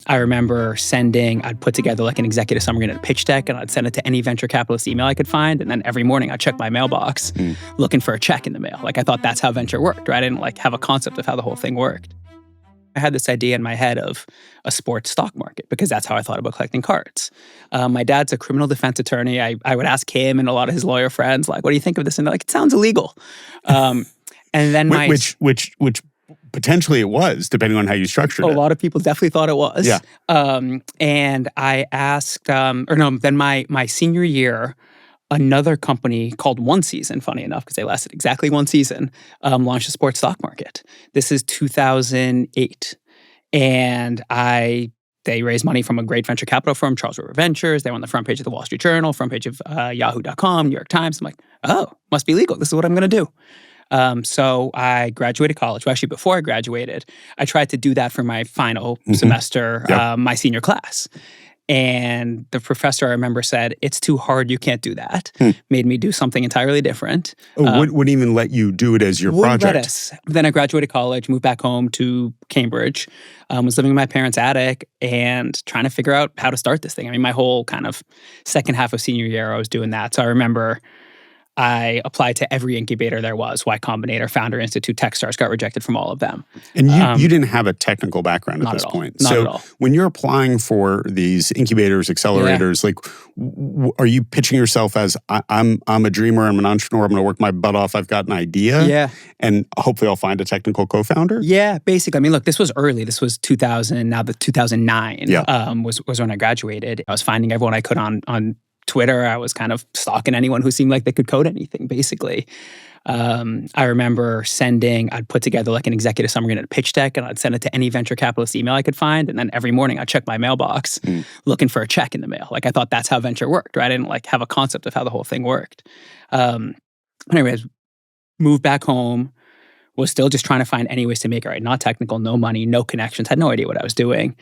I remember I'd put together like an executive summary and a pitch deck, and I'd send it to any venture capitalist email I could find. And then every morning I'd check my mailbox looking for a check in the mail. Like I thought that's how venture worked, right? I didn't like have a concept of how the whole thing worked. I had this idea in my head of a sports stock market because that's how I thought about collecting cards. My dad's a criminal defense attorney. I would ask him and a lot of his lawyer friends, like, what do you think of this? And they're like, it sounds illegal. And then which potentially it was, depending on how you structured it. A lot of people definitely thought it was. Yeah. And I asked, then my senior year, another company called One Season, funny enough, because they lasted exactly one season, launched a sports stock market. This is 2008. And they raised money from a great venture capital firm, Charles River Ventures. They were on the front page of the Wall Street Journal, front page of Yahoo.com, New York Times. I'm like, oh, must be legal. This is what I'm going to do. So I graduated college. Well, actually, before I graduated, I tried to do that for my final semester, my senior class. And the professor, I remember, said, it's too hard, you can't do that. Made me do something entirely different. Wouldn't even let you do it as your project? Let us. Then I graduated college, moved back home to Cambridge, was living in my parents' attic and trying to figure out how to start this thing. I mean, my whole kind of second half of senior year, I was doing that. So I remember I applied to every incubator there was, Y Combinator, Founder Institute, Techstars, got rejected from all of them. And you didn't have a technical background at this point. Not at all. When you're applying for these incubators, accelerators, like, are you pitching yourself as, I'm a dreamer, I'm an entrepreneur, I'm going to work my butt off, I've got an idea, and hopefully I'll find a technical co-founder? Yeah, basically. I mean, look, this was early. This was 2000, now the 2009 was when I graduated. I was finding everyone I could on Twitter. I was kind of stalking anyone who seemed like they could code anything, basically. I remember I'd put together like an executive summary and a pitch deck, and I'd send it to any venture capitalist email I could find. And then every morning I'd check my mailbox looking for a check in the mail. Like I thought that's how venture worked, right? I didn't like have a concept of how the whole thing worked. Anyways, moved back home, was still just trying to find any ways to make it right. Not technical, no money, no connections, had no idea what I was doing.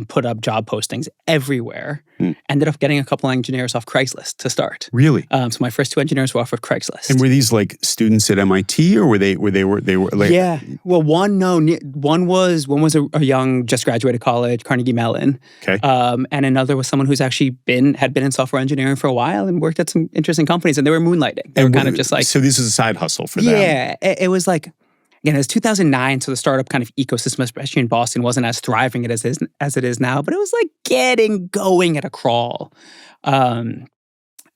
Put up job postings everywhere. Ended up getting a couple engineers off Craigslist to start. Really? So my first two engineers were off of Craigslist. And were these like students at MIT, or were they like? Yeah. Well, one was a young, just graduated college, Carnegie Mellon. Okay. And another was someone who's actually had been in software engineering for a while and worked at some interesting companies, and they were moonlighting. They were kind of just like. So this is a side hustle for them. Yeah. It was like. Again, it was 2009, so the startup kind of ecosystem, especially in Boston, wasn't as thriving as it is now, but it was like getting going at a crawl. And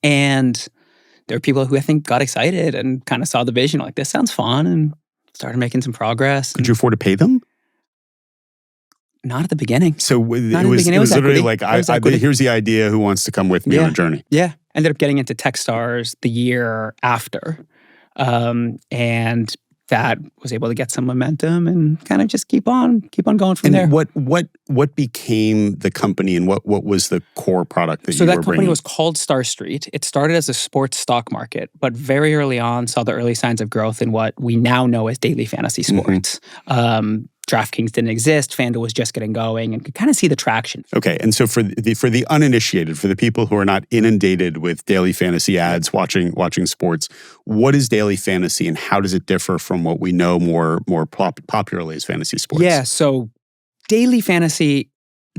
there were people who I think got excited and kind of saw the vision, like, this sounds fun, and started making some progress. Could you afford to pay them? Not at the beginning. So it was literally like, here's the idea, who wants to come with me on a journey? Yeah. Ended up getting into Techstars the year after. And that was able to get some momentum and kind of just keep on going from there. What became the company, and what was the core product that you were bringing? So that company was called Star Street. It started as a sports stock market, but very early on saw the early signs of growth in what we now know as daily fantasy sports. DraftKings didn't exist. FanDuel was just getting going, and could kind of see the traction. Okay, and so for the uninitiated, for the people who are not inundated with daily fantasy ads, watching sports, what is daily fantasy, and how does it differ from what we know more popularly as fantasy sports? Yeah, so daily fantasy,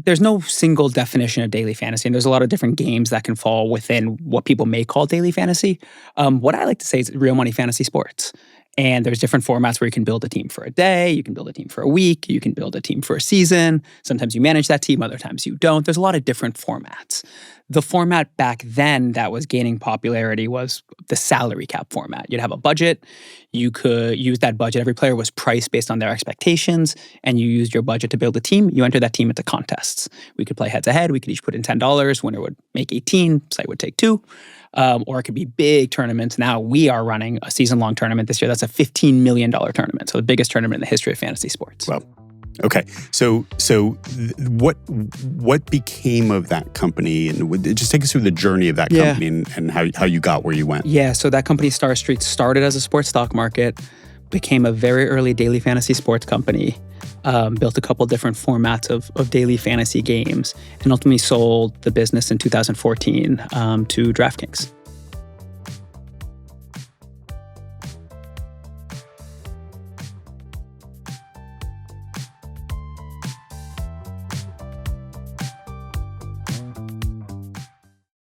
there's no single definition of daily fantasy, and there's a lot of different games that can fall within what people may call daily fantasy. What I like to say is real money fantasy sports. And there's different formats where you can build a team for a day, you can build a team for a week, you can build a team for a season. Sometimes you manage that team, other times you don't. There's a lot of different formats. The format back then that was gaining popularity was the salary cap format. You'd have a budget, you could use that budget. Every player was priced based on their expectations, and you used your budget to build a team. You enter that team into contests. We could play head to head, we could each put in $10, winner would make 18, site would take 2. Or it could be big tournaments. Now we are running a season-long tournament this year. That's a $15 million tournament. So the biggest tournament in the history of fantasy sports. Wow. Okay. So what became of that company? And just take us through the journey of that company and how you got where you went. Yeah. So that company, Star Street, started as a sports stock market, became a very early daily fantasy sports company, built a couple different formats of daily fantasy games, and ultimately sold the business in 2014 to DraftKings.